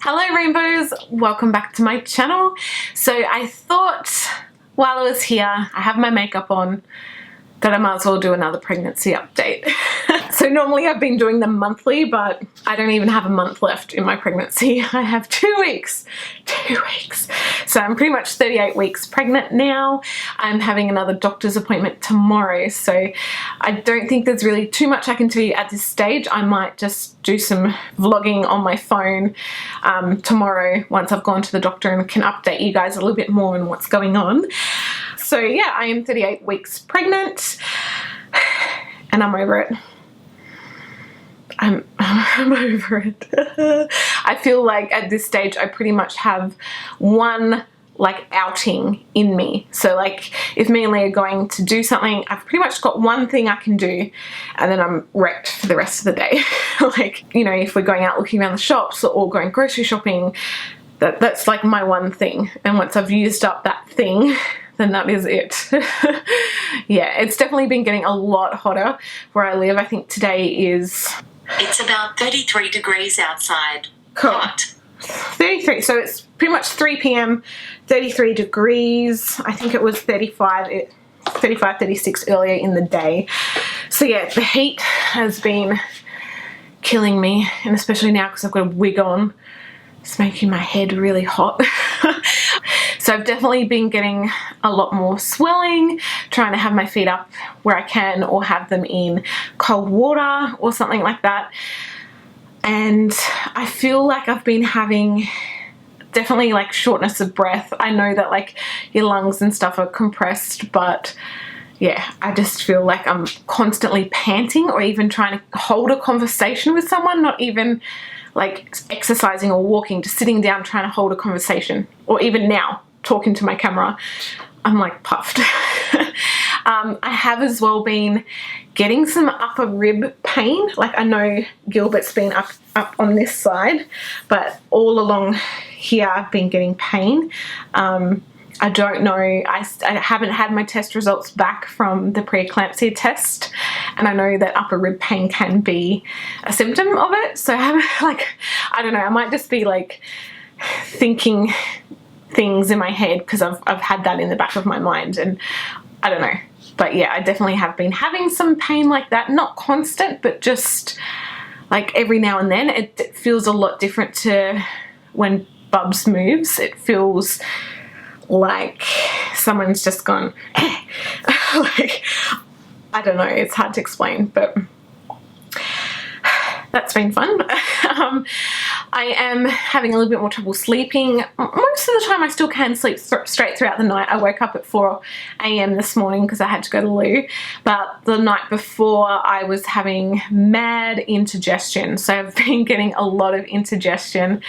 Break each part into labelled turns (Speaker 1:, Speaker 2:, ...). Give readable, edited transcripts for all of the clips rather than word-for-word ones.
Speaker 1: Hello rainbows, welcome back to my channel. So I thought while I was here, I have my makeup on, that I might as well do another pregnancy update. So normally I've been doing them monthly, but I don't even have a month left in my pregnancy. I have 2 weeks. 2 weeks. So I'm pretty much 38 weeks pregnant now. I'm having another doctor's appointment tomorrow. So I don't think there's really too much I can tell you at this stage. I might just do some vlogging on my phone tomorrow once I've gone to the doctor and can update you guys a little bit more on what's going on. So yeah, I am 38 weeks pregnant and I'm over it. I'm over it. I feel like at this stage I pretty much have one like outing in me. So like if me and Lee are going to do something, I've pretty much got one thing I can do and then I'm wrecked for the rest of the day. Like, you know, if we're going out looking around the shops or going grocery shopping, that's like my one thing. And once I've used up that thing, then that is it. Yeah, it's definitely been getting a lot hotter where I live. I think today is...
Speaker 2: It's about 33 degrees outside.
Speaker 1: Cool.
Speaker 2: Hot.
Speaker 1: 33, so it's pretty much 3 p.m, 33 degrees. I think it was 35, 36 earlier in the day. So yeah, the heat has been killing me, and especially now because I've got a wig on. It's making my head really hot. So I've definitely been getting a lot more swelling, trying to have my feet up where I can or have them in cold water or something like that. And I feel like I've been having definitely like shortness of breath. I know that like your lungs and stuff are compressed, but yeah, I just feel like I'm constantly panting or even trying to hold a conversation with someone, not even like exercising or walking, just sitting down trying to hold a conversation, or even now talking to my camera, I'm like puffed. I have as well been getting some upper rib pain. Like I know Gilbert's been up on this side, but all along here I've been getting pain. I don't know, I haven't had my test results back from the Preclampsia test, and I know that upper rib pain can be a symptom of it. So I'm like, I don't know, I might just be like thinking things in my head because I've had that in the back of my mind, and I don't know. But yeah, I definitely have been having some pain like that, not constant, but just like every now and then. It feels a lot different to when Bubs moves. It feels like someone's just gone like, I don't know, it's hard to explain, but that's been fun. I am having a little bit more trouble sleeping. Most of the time I still can sleep straight throughout the night. I woke up at 4 a.m. this morning because I had to go to loo, but the night before I was having mad indigestion. So I've been getting a lot of indigestion.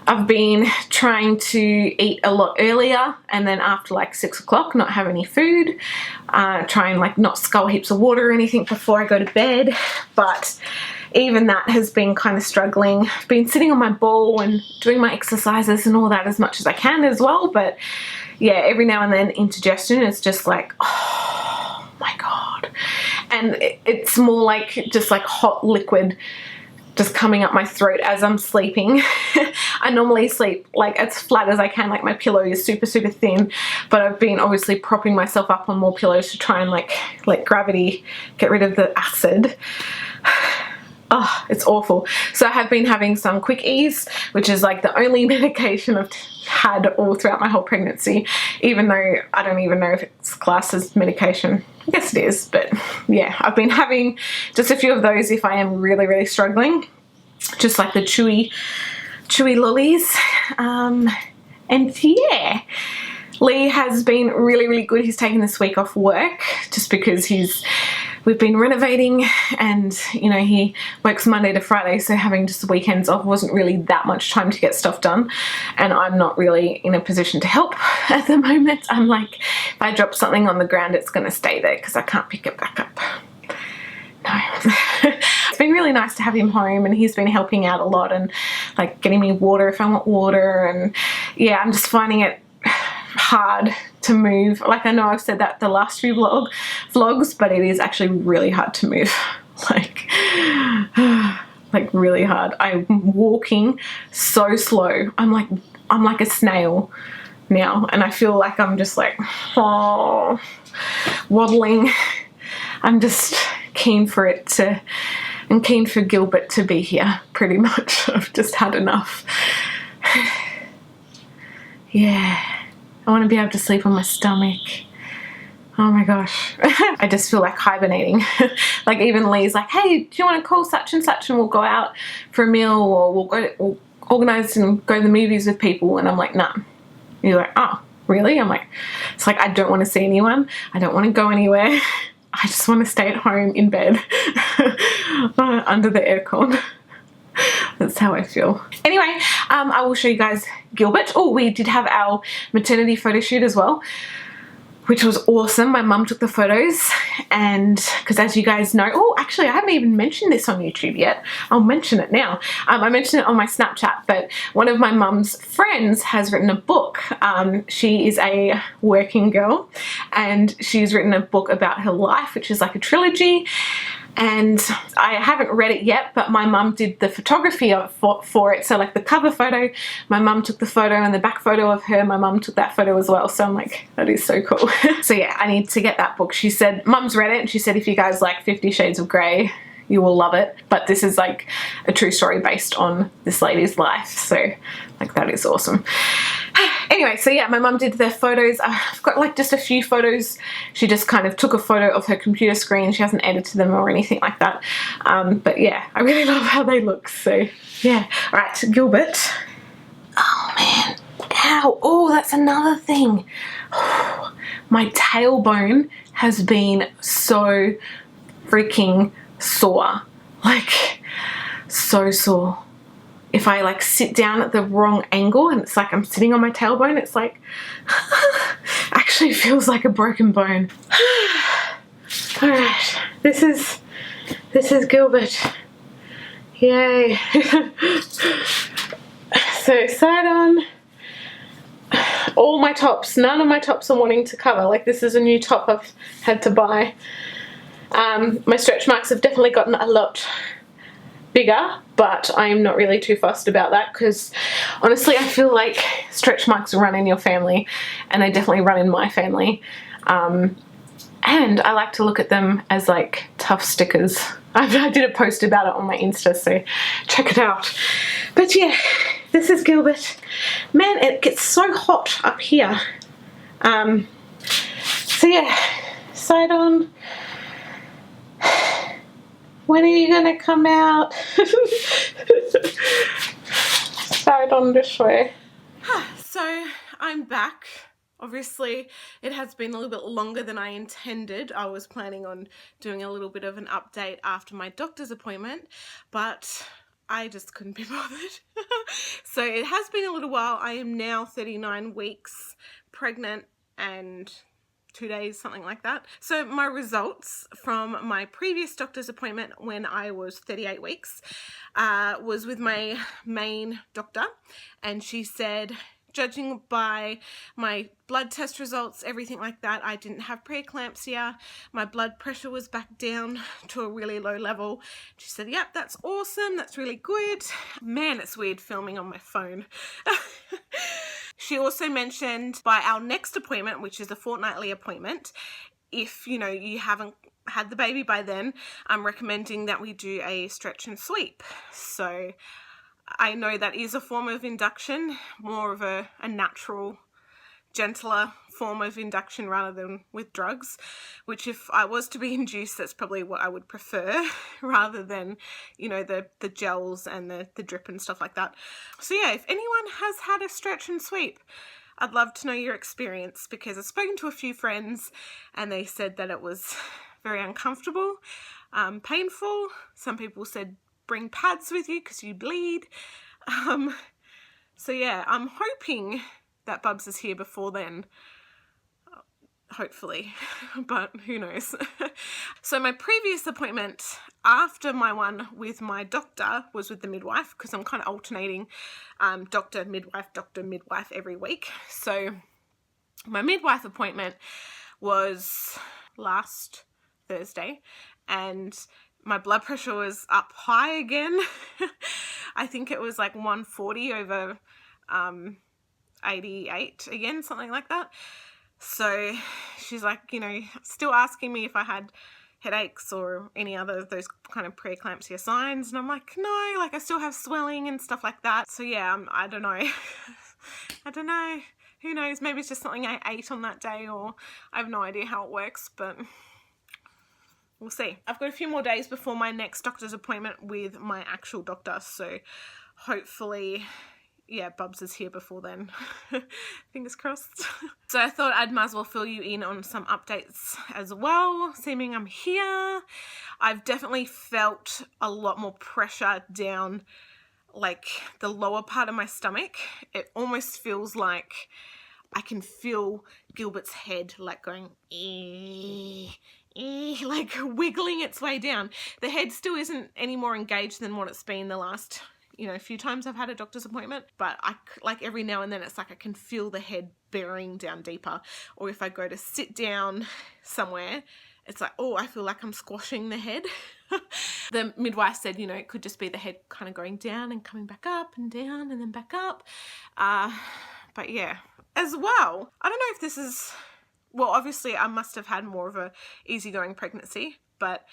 Speaker 1: I've been trying to eat a lot earlier, and then after like 6 o'clock not have any food. Try and like not scull heaps of water or anything before I go to bed, but even that has been kind of struggling. I've been sitting on my ball and doing my exercises and all that as much as I can as well, but yeah, every now and then indigestion is just like, oh my god. And it's more like just like hot liquid just coming up my throat as I'm sleeping. I normally sleep like as flat as I can, like my pillow is super thin, but I've been obviously propping myself up on more pillows to try and like let gravity get rid of the acid. Oh, it's awful. So I have been having some Quick Ease, which is like the only medication I've had all throughout my whole pregnancy, even though I don't even know if it's classed as medication. I guess it is, but yeah, I've been having just a few of those if I am really struggling, just like the chewy lollies. And yeah, Lee has been really good. He's taken this week off work just because we've been renovating, and you know, he works Monday to Friday, so having just the weekends off wasn't really that much time to get stuff done, and I'm not really in a position to help at the moment. I'm like, if I drop something on the ground, it's going to stay there because I can't pick it back up. No. It's been really nice to have him home, and he's been helping out a lot and like getting me water if I want water, and yeah, I'm just finding it hard to move. Like I know I've said that the last few vlogs, but it is actually really hard to move. Like like really hard. I'm walking so slow. I'm like a snail now, and I feel like I'm just like, oh, waddling. I'm just keen for it to, I'm keen for Gilbert to be here, pretty much. I've just had enough. Yeah, I want to be able to sleep on my stomach. Oh my gosh. I just feel like hibernating. Like even Lee's like, hey, do you want to call such and such and we'll go out for a meal, or we'll organise and go to the movies with people, and I'm like, nah. You're like, oh, really? I'm like, it's like, I don't want to see anyone. I don't want to go anywhere. I just want to stay at home in bed under the aircon. That's how I feel. Anyway, I will show you guys Gilbert. Oh, we did have our maternity photo shoot as well, which was awesome. My mum took the photos, and because as you guys know, oh, actually I haven't even mentioned this on YouTube yet. I'll mention it now. I mentioned it on my Snapchat, but one of my mum's friends has written a book. She is a working girl, and she's written a book about her life, which is like a trilogy. And I haven't read it yet, but my mum did the photography for it. So like the cover photo, my mum took the photo, and the back photo of her, my mum took that photo as well. So I'm like, that is so cool. So yeah, I need to get that book. She said, mum's read it, and she said if you guys like 50 Shades of Grey, you will love it. But this is like a true story based on this lady's life. So like that is awesome. Anyway, so yeah, my mum did their photos. I've got like just a few photos. She just kind of took a photo of her computer screen. She hasn't edited them or anything like that. But yeah, I really love how they look. So yeah. All right, Gilbert. Oh man, ow. Oh, that's another thing. My tailbone has been so freaking sore. Like so sore. If I like sit down at the wrong angle and it's like I'm sitting on my tailbone, it's like actually feels like a broken bone. All right, this is Gilbert. Yay. So side on. All my tops, none of my tops are wanting to cover. Like this is a new top I've had to buy. My stretch marks have definitely gotten a lot bigger, but I'm not really too fussed about that because honestly I feel like stretch marks run in your family, and they definitely run in my family, and I like to look at them as like tough stickers. I did a post about it on my Insta, so check it out. But yeah, this is Gilbert. Man, it gets so hot up here. So yeah, side on. When are you gonna come out? Side on this way. So I'm back. Obviously it has been a little bit longer than I intended. I was planning on doing a little bit of an update after my doctor's appointment, but I just couldn't be bothered. So it has been a little while. I am now 39 weeks pregnant and 2 days, something like that. So my results from my previous doctor's appointment when I was 38 weeks was with my main doctor, and she said, judging by my blood test results, everything like that, I didn't have preeclampsia. My blood pressure was back down to a really low level. She said, yep, that's awesome. That's really good. Man, it's weird filming on my phone. She also mentioned by our next appointment, which is a fortnightly appointment, if, you know, you haven't had the baby by then, I'm recommending that we do a stretch and sweep. So I know that is a form of induction, more of a natural, gentler form of induction rather than with drugs, which if I was to be induced, that's probably what I would prefer rather than, you know, the gels and the drip and stuff like that. So yeah, if anyone has had a stretch and sweep, I'd love to know your experience, because I've spoken to a few friends and they said that it was very uncomfortable, painful. Some people said bring pads with you because you bleed. So yeah, I'm hoping that Bubs is here before then, hopefully, but who knows. So my previous appointment after my one with my doctor was with the midwife, because I'm kind of alternating doctor, midwife every week. So my midwife appointment was last Thursday, and my blood pressure was up high again. I think it was like 140 over 88 again, something like that. So she's like, you know, still asking me if I had headaches or any other of those kind of preeclampsia signs, and I'm like, no, like I still have swelling and stuff like that. So yeah, I don't know. I don't know. Who knows? Maybe it's just something I ate on that day, or I have no idea how it works, but we'll see. I've got a few more days before my next doctor's appointment with my actual doctor, so hopefully, yeah, Bubs is here before then. Fingers crossed. So I thought I might as well fill you in on some updates as well, assuming I'm here. I've definitely felt a lot more pressure down like the lower part of my stomach. It almost feels like I can feel Gilbert's head like going like wiggling its way down. The head still isn't any more engaged than what it's been the last, you know, few times I've had a doctor's appointment, but I like every now and then it's like I can feel the head burying down deeper. Or if I go to sit down somewhere, it's like, oh, I feel like I'm squashing the head. The midwife said, you know, it could just be the head kind of going down and coming back up and down and then back up. But yeah, as well, I don't know if this is, well, obviously I must have had more of a easygoing pregnancy, but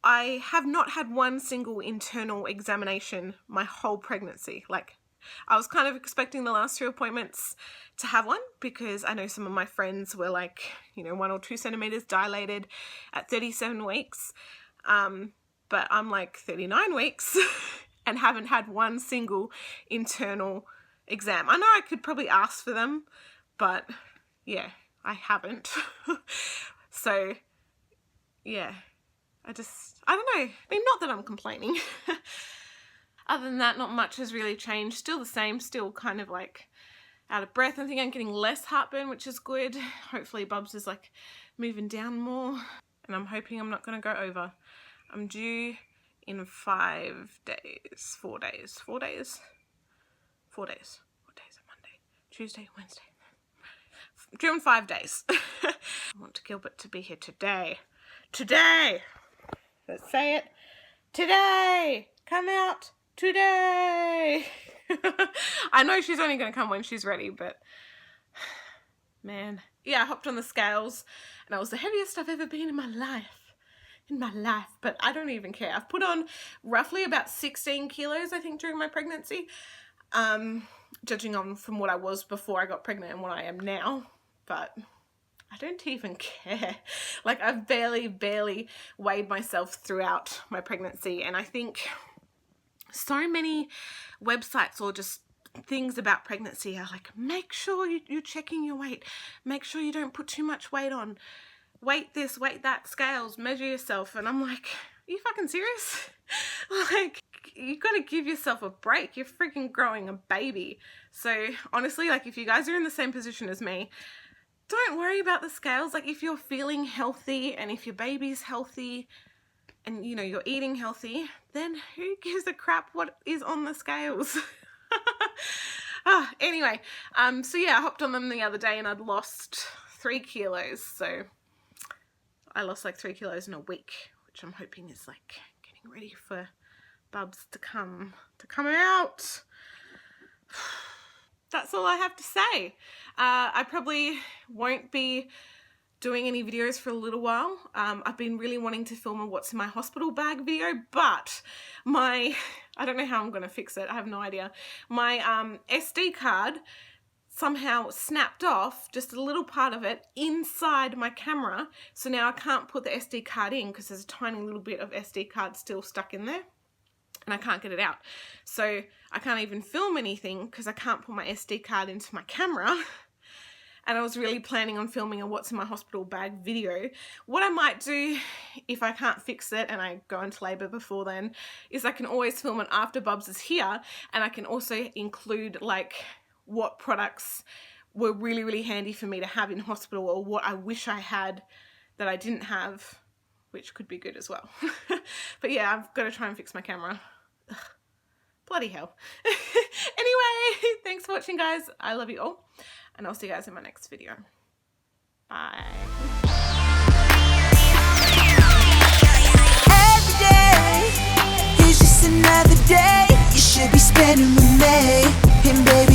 Speaker 1: I have not had one single internal examination my whole pregnancy. Like, I was kind of expecting the last 2 appointments to have one, because I know some of my friends were like, you know, 1 or 2 centimeters dilated at 37 weeks. But I'm like 39 weeks and haven't had one single internal exam. I know I could probably ask for them, but yeah, I haven't. So yeah, I don't know. I mean, not that I'm complaining. Other than that, not much has really changed. Still the same, still kind of like out of breath. I think I'm getting less heartburn, which is good. Hopefully Bubs is like moving down more, and I'm hoping I'm not going to go over. I'm due in 5 days, 4 days, 4 days, 4 days. What day is it? Monday, Tuesday, Wednesday. I'm due in 5 days. I want Gilbert to be here today. Today! Let's say it. Today! Come out today! I know she's only going to come when she's ready, but man. Yeah, I hopped on the scales and I was the heaviest I've ever been in my life. But I don't even care. I've put on roughly about 16 kilos, I think, during my pregnancy, judging on from what I was before I got pregnant and what I am now, but I don't even care. Like, I've barely weighed myself throughout my pregnancy, and I think so many websites or just things about pregnancy are like, make sure you're checking your weight, make sure you don't put too much weight on, weight this, weight that, scales, measure yourself. And I'm like, are you fucking serious? Like, you gotta give yourself a break. You're freaking growing a baby. So honestly, like, if you guys are in the same position as me, don't worry about the scales. Like, if you're feeling healthy and if your baby's healthy and, you know, you're eating healthy, then who gives a crap what is on the scales? Anyway, so yeah, I hopped on them the other day and I'd lost 3 kilos. So I lost like 3 kilos in a week, which I'm hoping is like getting ready for Bubs to come out. That's all I have to say. I probably won't be doing any videos for a little while. I've been really wanting to film a what's in my hospital bag video, but I don't know how I'm going to fix it. I have no idea. My SD card somehow snapped off just a little part of it inside my camera. So now I can't put the SD card in because there's a tiny little bit of SD card still stuck in there. And I can't get it out. So I can't even film anything because I can't put my SD card into my camera. And I was really planning on filming a what's in my hospital bag video. What I might do if I can't fix it and I go into labour before then is I can always film it after Bubs is here, and I can also include like what products were really handy for me to have in hospital, or what I wish I had that I didn't have, which could be good as well. But yeah, I've got to try and fix my camera. Ugh, bloody hell. Anyway, thanks for watching, guys. I love you all, and I'll see you guys in my next video. Bye.
Speaker 3: Every day just another day you should be spending with me. And baby,